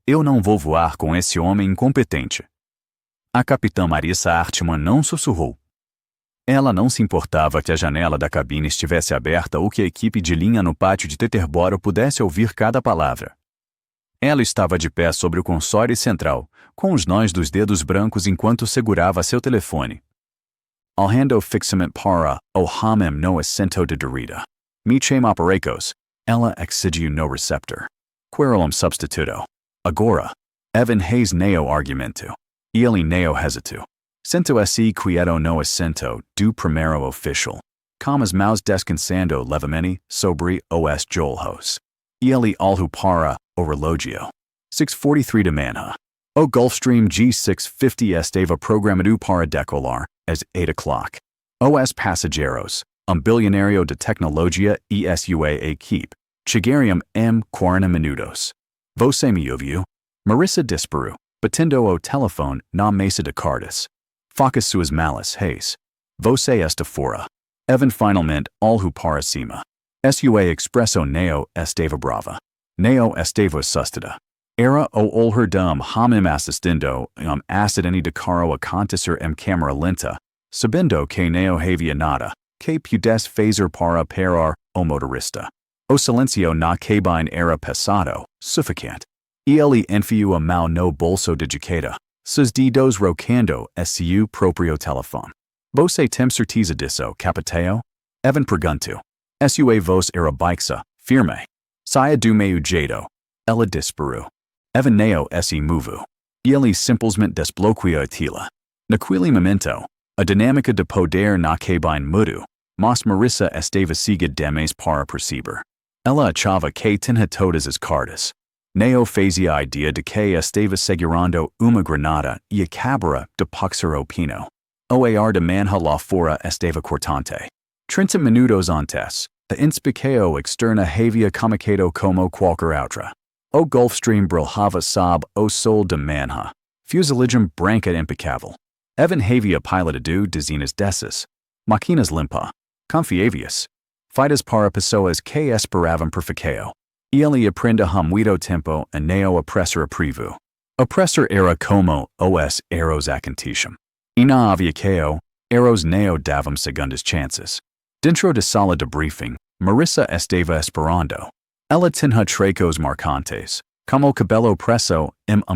Eu não vou voar com esse homem incompetente. A capitã Marissa Hartmann não sussurrou. Ela não se importava que a janela da cabine estivesse aberta ou que a equipe de linha no pátio de Teterboro pudesse ouvir cada palavra. Ela estava de pé sobre o console central, com os nós dos dedos brancos enquanto segurava seu telefone. Alhando fixamente para o hamem no assento de dorida. Me chama operecos. Ela exigiu no receptor. Querelum substituto. Agora. Evan Hayes neo argumento. Ele neo hesito. Sento se quieto no assento do primeiro official. Camas maus descansando levemente sobre os joelhos. Ele alhu para o relógio. 6:43 da manhã. O Gulfstream G650 estava programado para decolar às 8 o'clock. Os passageiros, bilionário de tecnologia e sua equipe, chegariam em 40 minutos. Você me ouviu? Marissa disparou, batendo o telefone na mesa de cartas. Faca suas malas, Hayes. Você está fora. Evan finalmente olhou para cima. Sua expresso neo estava brava. Neo estava assustada. Era o olhar hamem assistindo acidente de carro acontecer em câmera lenta, sabendo que neo havia nada, que pudesse fazer para parar o motorista. O silencio na cabine era pesado, sufocante. Ele enfiou a mão no bolso de jaqueta, seus dedos rocando seu próprio telefone. Você tem certeza disso, capitão? Evan perguntou. Sua voz era baixa, firme. Saia do meio jeito. Ela disparou. Evan neo se moveu. Ele simplesmente desbloqueou a tela. Naquele momento, a dinâmica de poder na cabine mudou, mas Marissa estava cega demais para perceber. Ela achava que tinha todas as cartas. Neo fazia a ideia de que estava segurando uma granada e acabara de puxar o pino. O ar de manha lá fora estava cortante. 30 minutos antes, a inspeção externa havia comunicado como qualquer outra. O Gulfstream brilhava sob o sol de manhã. Fuselagem branca impecável. Evan havia pilotado dezenas dessas. Máquinas limpa. Confiáveis. Feitas para pessoas que esperavam perfeição. Ele aprende muito tempo e neo apressar prevu. Apressar era como os erros aconteciam. E na havia que erros neo davam segundas chances. Dentro da sala de briefing, Marissa estava esperando. Ela tinha tracos marcantes, como cabelo preso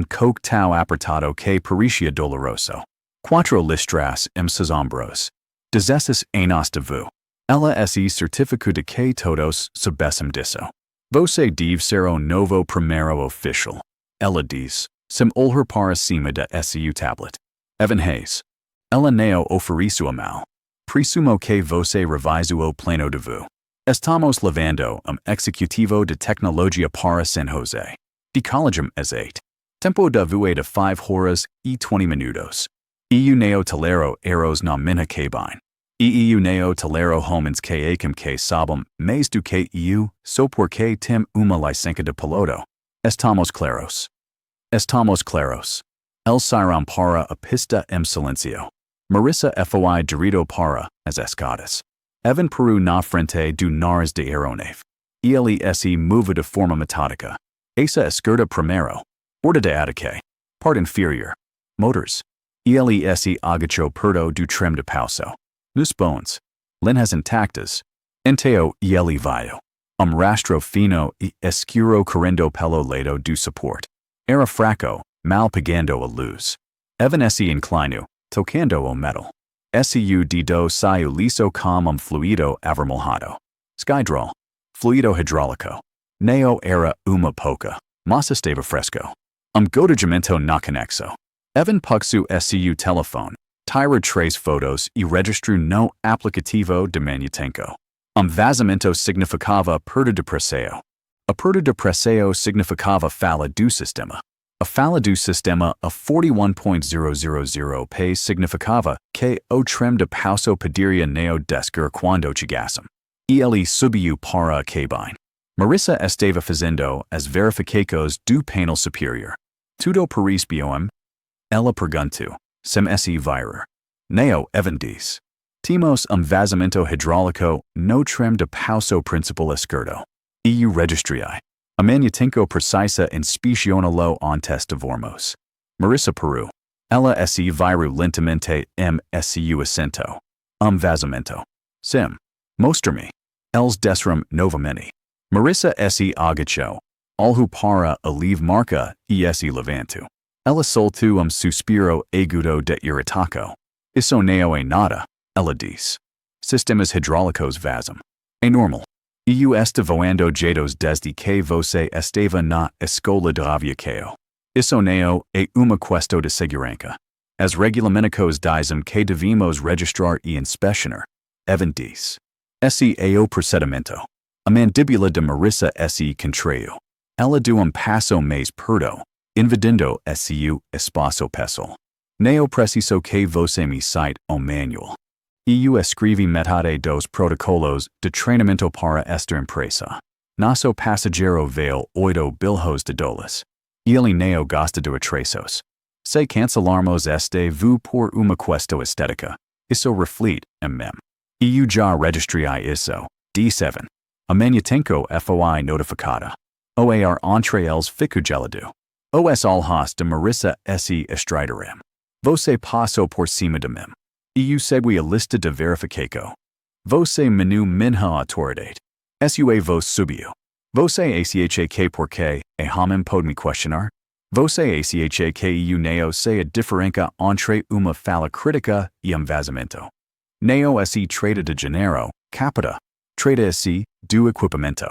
coquetel apertado que parecia doloroso. 4 listras seus ombros. Desesses enas de vu. Ela se certificou de que todos soubessem disso. Você deve ser o novo primeiro official. Ela diz, sem olhar para cima da seu tablet. Evan Hayes. Ela neo ofereceu a mão. Presumo que você revisou o plano de vu. Estamos levando executivo de tecnologia para San Jose. Decolagem às 8. Tempo de voo de 5 horas e 20 minutos. Eu neo talero eros na minha cabine. Eu neo talero homens que acam que sabem mais do que eu, so porque tem uma licença de piloto. Estamos claros. Estamos claros. El sairão para a pista silencio. Marissa foi dirigido para as escadas. Evan Peru na frente do nariz de aeronave. Ele se move de forma metódica. Essa esquerda primeiro. Borda de ataque. Parte inferior. Motors. Ele se agachou perto do trim de pauso. Nos bones. Linhas intactas. Enteo ele veio. Rastro fino e escuro correndo pelo lado do suporte. Era fraco, mal pegando a luz. Evan se inclinou, tocando o metal. Su dedo saiu liso como fluido avermelhado. Skydrol. Fluido hidráulico. Neo era uma pouca, mas estava fresco. Godagimento na conexo. Evan puxou su telefone. Tira 3 fotos e registrou no aplicativo de manutenção. Vazamento significava perda de pressão. A perda de pressão significava falha do sistema. A falha do sistema a 41.000 p significava que o trim de pauso poderia não descer quando chegassem. Ele subiu para a cabine. Marissa estava fazendo as verificações do painel superior. Tudo parecia. Ela perguntou, sem se virar. Neo Evan diz. Temos vazamento hidráulico no trim de pauso principal esquerdo. Eu registrei. Amanutenko precisa inspeciona antes de vormos. Marissa Peru. Ella se viru lentamente mscu acento. Vazamento. Sim. Mostrami. Els desrum novamente. Marissa se agacho. Alhu para alive marca se levanto. Ella soltu suspiro agudo de irritaco. Isso neo e nada. Ella diz. Sistemas hidráulicos vazam. Anormal. Eu esta voando jados desde que você estava na escola de aviação. Isso neo e uma questão de segurança. As regulamentos dizem que devemos registrar e inspecionar. Evan diz. Esse é o procedimento. A mandíbula de Marissa se contraiu. Ela deu passo mais perto, invadindo seu espaço pessoal. Neo preciso que você me cite manual. Eu escrevi metade dos protocolos de treinamento para esta empresa. Nosso passageiro veio 8 bilhões de dólares. Ele neo gosta de atrasos. Se cancelarmos este voo por uma questão estética, isso reflete Eu já registrei isso. D7. Amanutenko foi notificada. OAR entre eles fico gelado. Os alhas de Marissa se estreitarem. Você passou por cima de mim. Eu segui a lista de verificação. Você menu minha autoridade. Sua vos subiu. Você acha que porque e homem pode me questionar? Você acha que eu neo sei a diferença entre uma fala crítica e vazamento? Neo se trata de género, capita. Trata-se do equipamento.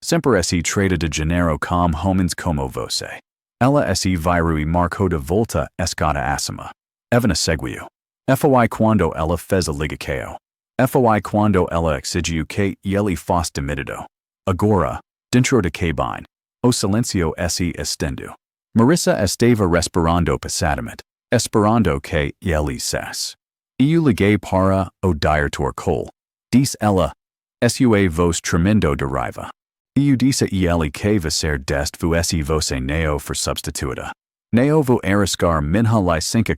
Sempre se trata de género com homens como você. Ela se viru e marcou de volta escada acima. Evana seguiu. Foi quando ela fez a ligação. Foi quando ela exigiu que ele fosse demitido. Agora, dentro de cabine, o silêncio se estendeu. Marissa estava respirando passadamente, esperando que ele cesse. Eu liguei para o diretor Cole. Disse ela. Sua voz tremendo de raiva. Eu disse ele que ser deste se você neo for substituta. Neo vou arriscar minha licença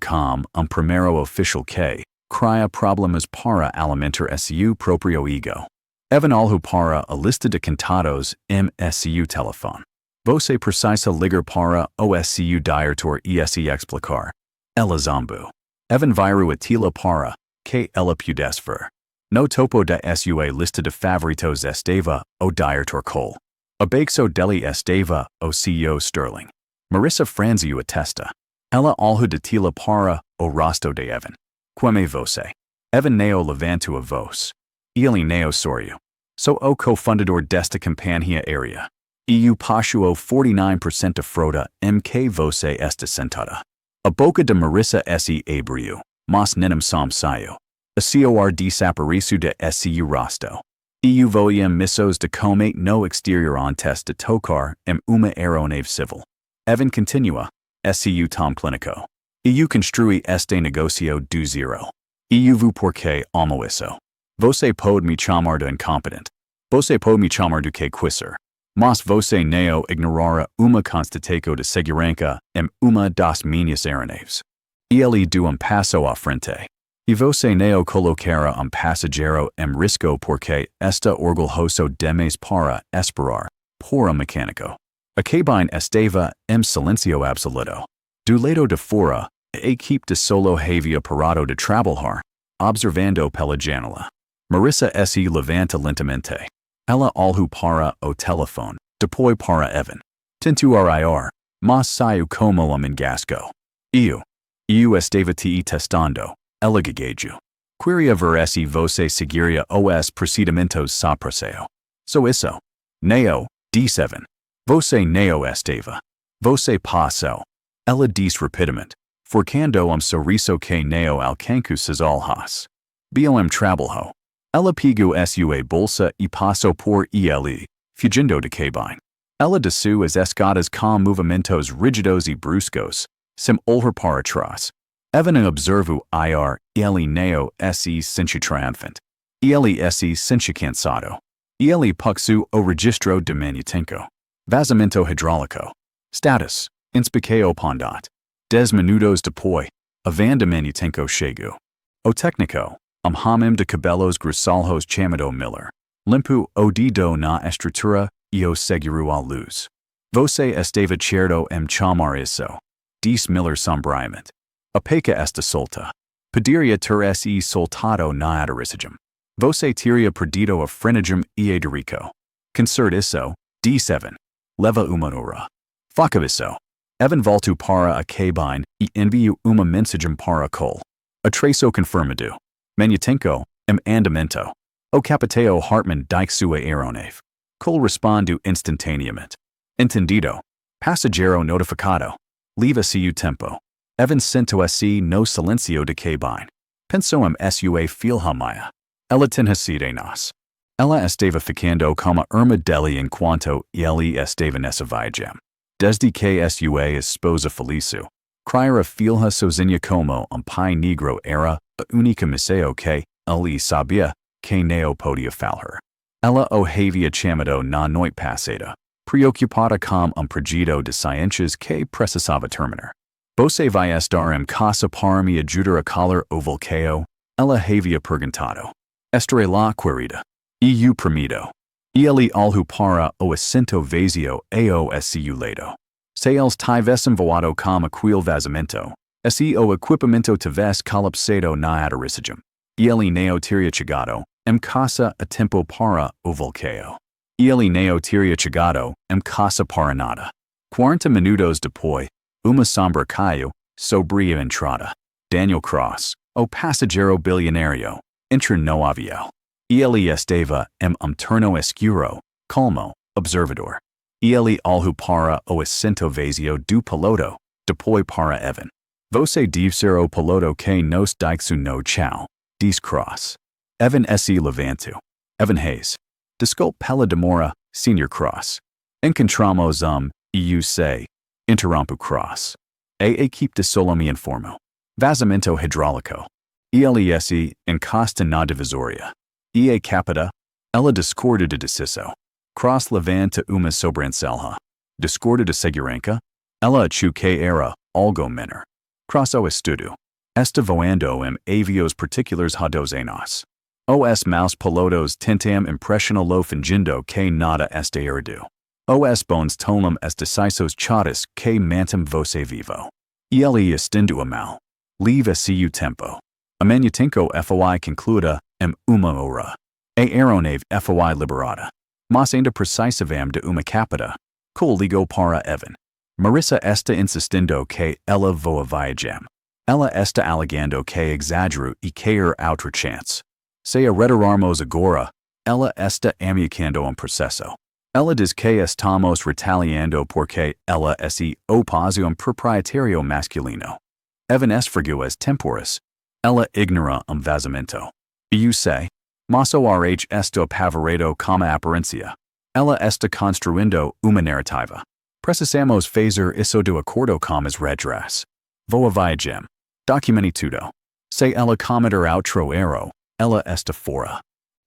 com primeiro oficial que cria problemas para alimentar seu próprio ego. Evan alhu para a lista de contatos seu telefone. Você precisa ligar para o seu diretor e se explicar. Ela zombu. Evan viru atila para que ela pudesse ver. No topo da sua lista de favoritos estava o diretor Cole. Abaixo dele estava o CEO Sterling. Marissa franziu a testa. Ela alhu datila para o rosto de Evan. Queme você. Evan neo levantou a voz. Ele neo sorriu. Sou o cofundador desta companhia aérea. Eu possuo 49% de frota que você está sentada. A boca de Marissa se abriu, mas nem saiu. A cor desapareceu de seu rosto. Eu voia missos de combate no exterior antes de tocar uma aeronave civil. Evan continua. Seu tom clínico. Eu construí este negocio do zero. Eu vou porque amo isso. Você pode me chamar de incompetente. Você pode me chamar de que quiser. Mas você neo ignorara uma constatação de segurança uma das minhas aeronaves. Ele deu passo à frente. E você neo colocara passageiro risco porque está orgulhoso demais para esperar por mecânico. A cabine estava silêncio absoluto. Do lado de fora, a equipe de solo havia parado de trabalhar, observando pela janela. Marissa se levanta lentamente. Ela alhu para o telefone, depois para Evan. Tentou ir, mas saiu como engasgo. Eu estava te testando. Ela gaguejou. Queria ver se você seguiria os procedimentos só passeio. So isso. Neo, D7. Você neo estava. Você passou. Ela disse rapidamente, forcando sorriso que neo alcançou seus olhos. Biom trabalho. Ela pegou sua bolsa e passou por ele, fugindo de cabine. Ela desceu as escadas com movimentos rígidos e bruscos, sem olhar para trás. Evan observou ele neo se sente triunfante. Ele se sente cansado. Ele puxou o registro de Amanutenko. Vazamento hidráulico. Status. Inspecao pondat. 10 minutos depois. A van de Amanutenko chegou. O técnico. Homem de cabelos grisalhos chamado Miller. Limpo o dedo na estrutura e o seguro à luz. Você estava certo chamar isso. Disse Miller sombriamente. A peca esta solta. Poderia ter se soltado na adorisagem. Você teria perdido a frenagem e Derico. Concert isso, D7. Leva uma hora. Faca isso. Evan voltu para a cabine e envio uma mensagem para Cole. A traço confirmado. Manyatenko, andamento. O capitão Hartman dike sua aeronave. Cole respondu instantaneamente. Entendido. Passageiro notificado. Leva seu tempo. Evan sento se no silencio de cabine. Pensou sua filha maya. Ela tinha sido nas. Ela estava ficando como irmã dele enquanto ele estava nessa viagem. Desde que sua esposa felizu. Criara filha sozinha como pai negro era a única missão que ele sabia que não podia falhar. Ela o havia chamado na noite passada, preocupada com projeto de ciências que precisava terminar. Você vai estar casa para me ajudar a calar o volcão? Ela havia perguntado. Estarei lá querida. E o prometo. Ele alhu para o assento vazio ao lado. Se eles tivessem voado com aquele vazamento, esse o equipamento tivesse colapsado na aterrissagem. Ele não teria chegado casa a tempo para o volcão. Ele não teria chegado casa para nada. 40 minutos depois, uma sombra caiu sobre a entrada. Daniel Cross, o passageiro bilionário, entra no avião. Ele estava turno escuro, calmo, observador. Ele alhu para o assento vazio do piloto, depois para Evan. Você deve ser o piloto que nos dike no chão, diz Cross. Evan se levanto. Evan Hayes. Desculpe pela demora, Sr. Cross. Encontramos eu sei. Interrompo Cross. A equipe de solo me informo. Vazamento hidráulico. ELS encosta na divisória. E capita. Ela discorda de deciso. Cross levanta uma sobrancelha. Discorda de segurança. Ela achu que era algo menor. Cross o estudo. Está voando avios particulares a 2 anos. Os maus pilotos tentam impressionar lo fingindo que nada está errado. Os bons tolam as decisões chatas que mantem você vivo. Ele estendo a mal. Leave seu tempo. A manyatenko foi concluída uma hora. A aeronave foi liberada. Mas ainda precisavam de uma capita. Cole ligou para Evan. Marissa está insistindo que ela voa viagem. Ela está alegando que exagero e quer outra chance. Se a retirarmos agora, ela está ameaçando processo. Ela diz que estamos retaliando porque ela se opôs proprietário masculino. Evan esfregou as temporas. Ela ignora vazamento. Eu sei. Mas o RH está apavorado como aparência. Ela está construindo uma narrativa. Precisamos fazer isso de acordo com as regras. Voa viagem. Documente tudo. Se ela cometer outro erro, ela está fora.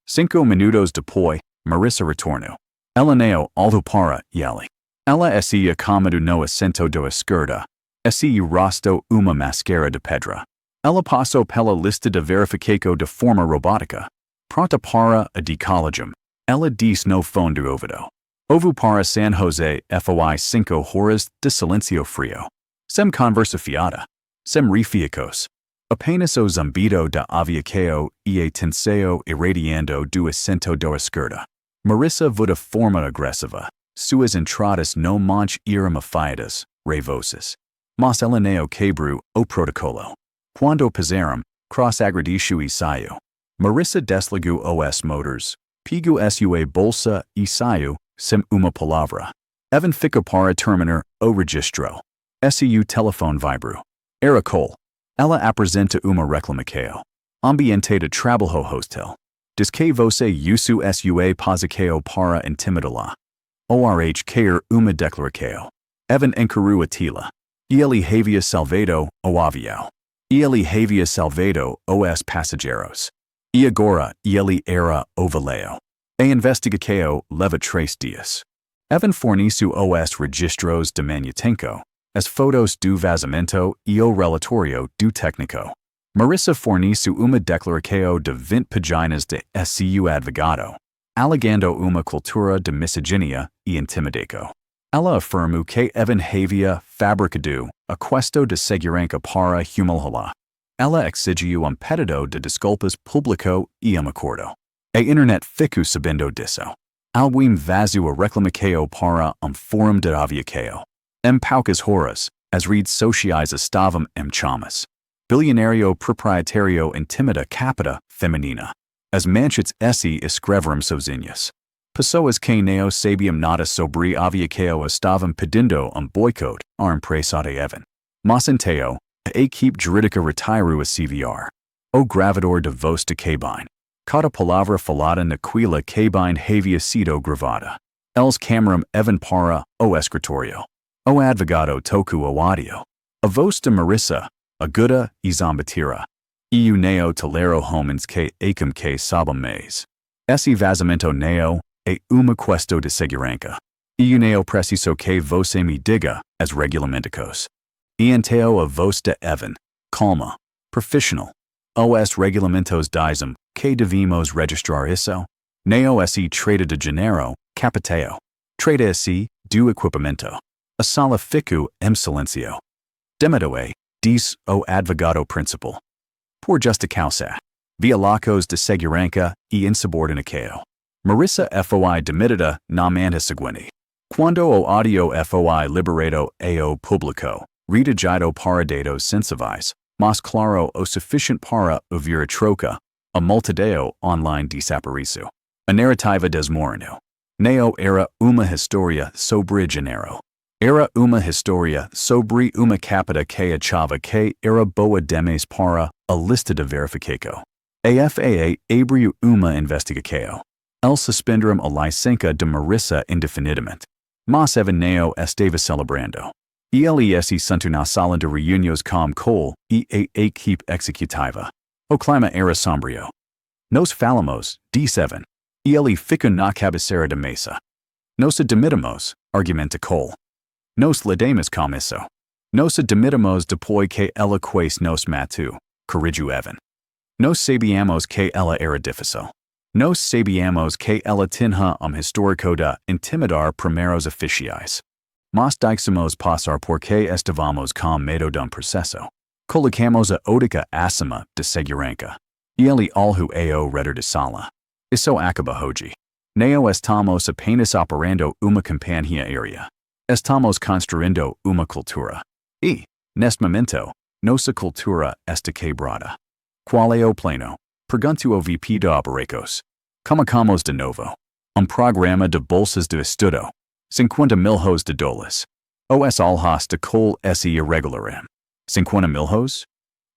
5 minutos depois, Marissa retornou. Ela não alto para ele. Ela se acomodou no assento da esquerda. Se rosto uma máscara de pedra. Ela passou pela lista de verificação de forma robótica. Pronta para a decolagem. Ela disse no fone de ouvido. Ovo para San Jose foi 5 horas de silêncio frio. Sem conversa fiada. Sem refiacos. Apenas o zumbido da aviação e a tensão irradiando do assento da esquerda. Marissa voa de forma agressiva. Suas entradas no manch eram afiadas, revosas. Mas ela não quebrou o protocolo. Quando passaram, Cross agradeceu e saiu. Marissa desligou os motors. Pegou sua bolsa e saiu, sem uma palavra. Evan ficou para terminar o registro. Seu telefone vibrou. Era Cole. Ela apresenta uma reclamação. Ambiente de trabalho hostil. Diz que você usou sua posição para intimidá-la. ORH quer uma declaração. Evan encarou a tila. Ele havia salvado o avião. Ele havia salvado os passageiros. E agora ele era o valeu. A investigação leva 3 dias. Evan forneceu os registros de manyatenko, as fotos do vazamento e o relatório do técnico. Marissa forneceu uma declaração de 20 páginas de seu advogado, alegando uma cultura de misoginia e intimidação. Ella affirmu que evan havia fabricado a questo de segurança para humilhala. Ella exigiu pedido de desculpas publico e acordo. A internet fico sabendo disso. Alguim vazu a reclamação para fórum de aviação. Poucas horas, as redes sociais estavam chamas. Bilionário proprietário intimida capita feminina. As manchetes se escreveram sozinhas. Pessoas que não sabiam nada sobre aviação estavam pedindo boicote à empresa Evan. Mas então, a equipe jurídica retirou a CVR. O gravador de voz de cabine. Cada palavra falada naquela cabine havia sido gravada. Eles cameram Evan para o escritório. O advogado tocou o audio. A voz de Marissa, aguda e zombatira. E o neo talero homens que acum que sabem mais. Esse vazamento neo é questo de segurança. E o neo preciso que você me diga as regulamentos. E então a voz de Evan, calma, profissional. Os regulamentos dizem que devemos registrar isso. Neo se trata de janeiro, capitão. Trata-se do equipamento. A sala ficou silêncio. Demito diz o advogado principal. Por justa causa. Violacos de segurança e insubordinação. Marissa foi demitida na manhã seguinte. Quando o audio foi liberado ao público, redigido para dados sensíveis, mas claro o suficiente para ouvir a troca, a multidão online desapareceu. A narrativa desmoronou. Não era uma história sobre janeiro. Era uma história sobre uma capita que achava que era boa demais para a lista de verificação. A FAA abriu uma investigação. Eles suspenderam a licença de Marissa indefinidamente. Mas Evan não estava celebrando. ELES santo na sala de reuniões com Cole e a equipe executiva. O clima era sombrio. Nos falamos, disse Evan. Ele ficou na cabeceira da mesa. Nos demitamos, argumenta Cole. Nos lidamos com isso. Nos demitamos depois que ela quase nos matou, corrigiu Evan. Nos sabíamos que ela era difícil. Nos sabíamos que ela tinha histórico de intimidar primeiros oficiais. Mas deixamos passar porque estávamos com medo processo. Colocamos a ótica acima de segurança. Ele alhu ao redor de sala. Isso acaba hoje. Não estamos apenas operando uma campanha aérea. Estamos construindo uma cultura. E, neste momento, nossa cultura está quebrada. Qual é o plano? Pergunto ao VP de Operações. Comecamos de novo. Programa de bolsas de estudo. 50 milhões de dólares. Os alhas de Cole se irregularam. 50 milhões?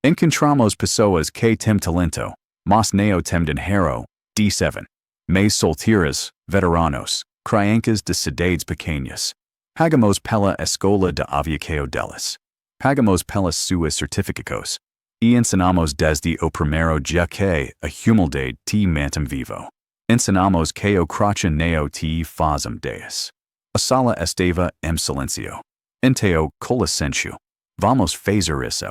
Encontramos pessoas que têm talento, mas não têm dinheiro, disse Evan. Mais solteiras, veteranos, crianças de cidades pequenas. Pagamos pela escola de aviação delas. Pagamos pelas suas certificados. E ensinamos desde o primeiro dia que a humildade te mantém vivo. Ensinamos que o croche não te faz deus. A sala estava silêncio. Então, com licencio. Vamos fazer isso.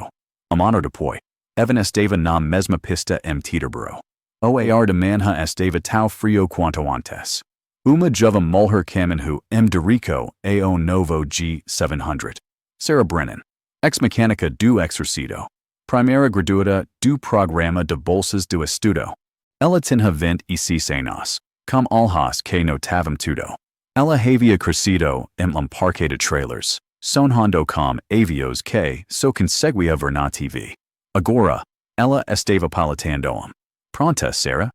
Ano depois, Evan estava na mesma pista Teterboro. O ar de manhã estava tão frio quanto antes. Uma jovem mulher caminhou dirico ao novo G700. Sarah Brennan, ex-mecânica do exercício. Primeira graduada do programa de bolsas do estudo. Ela tinha 26 anos, com alhas que notavam tudo. Ela havia crescido parque de trailers, sonhando com aviões que só conseguia ver na TV. Agora, ela estava pilotando. Pronta, Sarah?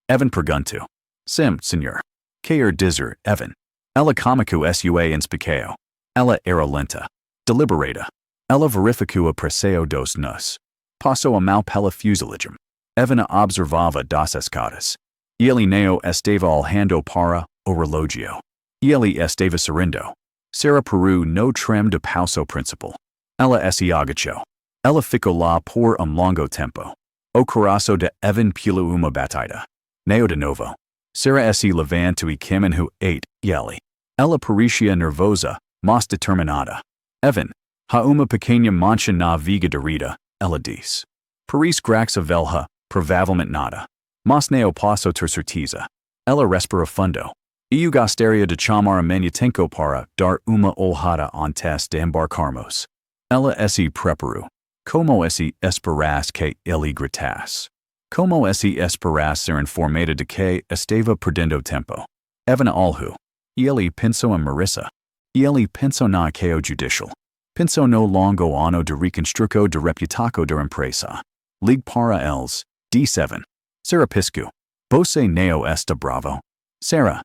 Evan perguntou. Sim, senhor. Quer dizer, Evan. Ela começou sua inspeção. Ela era lenta, deliberada. Ela verificou a pressão dos nus. Passou a mão pela fuselagem. Evan observava das escadas. Ele não estava olhando para o relógio. Ele estava sorrindo. Sarah Peru no trem de pauso principal. Ela se agachou. Ela ficou lá por longo tempo. O coração de Evan pelo uma batida. Neo de novo. Sarah se levantou e caminhou ele. Ela parecia nervosa, mas determinada. Evan, há uma pequena mancha na viga direita, ela disse. Parece grax a velha, provavelmente nada. Mas não posso ter certeza. Ela respirou fundo. Eu gostaria de chamar a minha tempo para dar uma olhada antes de embarcarmos. Ela se preparou. Como se esperas que ele gritasse? Como se esperas ser informada de que estava perdendo tempo? Evana alhu. Ele pensou em Marissa. Ele pensou na que judicial. Pensou no longo ano de reconstrução de reputação da empresa. Ligue para eles. D7. Serapisco. Você neo esta bravo. Sarah.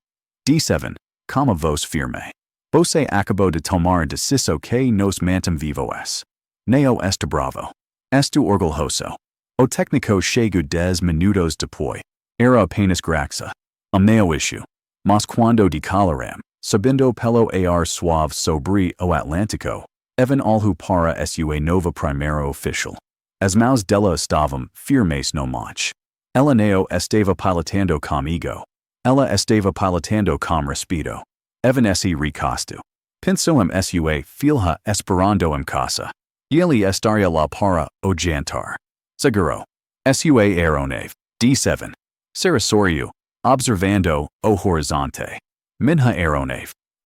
D7. Como vos firme. Você acabou de tomar decisão que nos mantém vivos. Neo esta bravo. Estu orgulhoso. O técnico chegou 10 minutos depois. Era apenas graxa. Neo issue. Mas quando decalaram, subindo pelo ar suave sobre o Atlântico, Evan alhu para sua nova primeiro oficial. As mãos dela estavam firmes no manche. Ela neo estava pilotando comigo. Ela estava pilotando com respeito. Evan se recostou. Pensou em sua filha esperando em casa. Ele estaria lá para o jantar. Seguro. Sua aeronave. D7. Será sorriu, observando o horizonte. Minha aeronave.